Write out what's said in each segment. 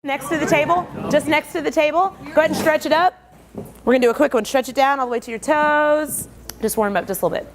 Next to the table, just next to the table. Go ahead and stretch it up. We're gonna do a quick one. Stretch it down all the way to your toes. Just warm up just a little bit.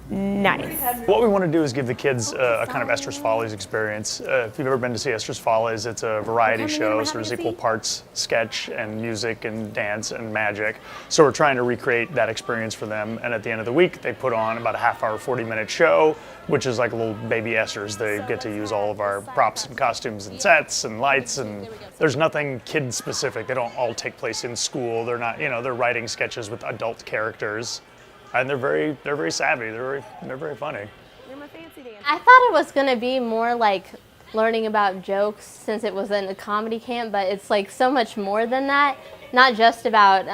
Nice. What we want to do is give the kids a kind of Esther's Follies experience. If you've ever been to see Esther's Follies, it's a variety show, so there's equal parts sketch and music and dance and magic. So we're trying to recreate that experience for them, and at the end of the week they put on about a half-hour, 40-minute show, which is like a little baby Esther's. They get to use all of our props and costumes and sets and lights, and there's nothing kid-specific. They don't all take place in school. They're not, they're writing sketches with adult characters. And they're very savvy. They're very funny. I thought it was gonna be more like learning about jokes since it was in a comedy camp, but it's like so much more than that. Not just about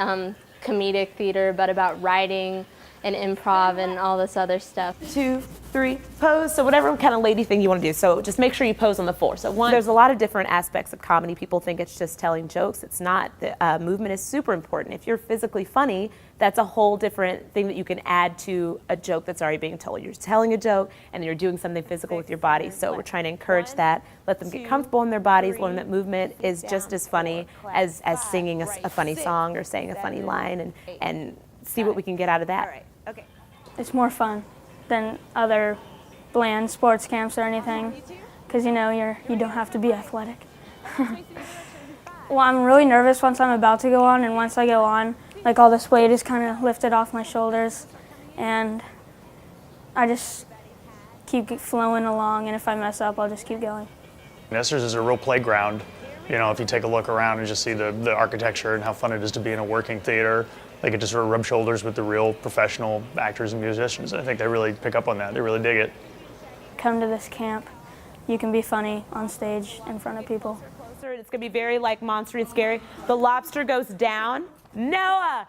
comedic theater, but about writing and improv and all this other stuff. 2, 3, pose. So whatever kind of lady thing you want to do. So just make sure you pose on the floor. So one, there's a lot of different aspects of comedy. People think it's just telling jokes. It's not. The movement is super important. If you're physically funny, that's a whole different thing that you can add to a joke that's already being told. You're telling a joke and you're doing something physical with your body. So we're trying to encourage that. Let them get comfortable in their bodies. Learn that movement is just as funny as singing a funny song or saying a funny line, and see what we can get out of that. Okay. It's more fun than other bland sports camps or anything, because you don't have to be athletic. Well, I'm really nervous once I'm about to go on, and once I go on, like all this weight is kind of lifted off my shoulders, and I just keep flowing along, and if I mess up, I'll just keep going. Esther's is a real playground. If you take a look around and just see the architecture and how fun it is to be in a working theater, they get to sort of rub shoulders with the real professional actors and musicians. I think they really pick up on that. They really dig it. Come to this camp. You can be funny on stage in front of people. It's going to be very like monster and scary. The lobster goes down. Noah!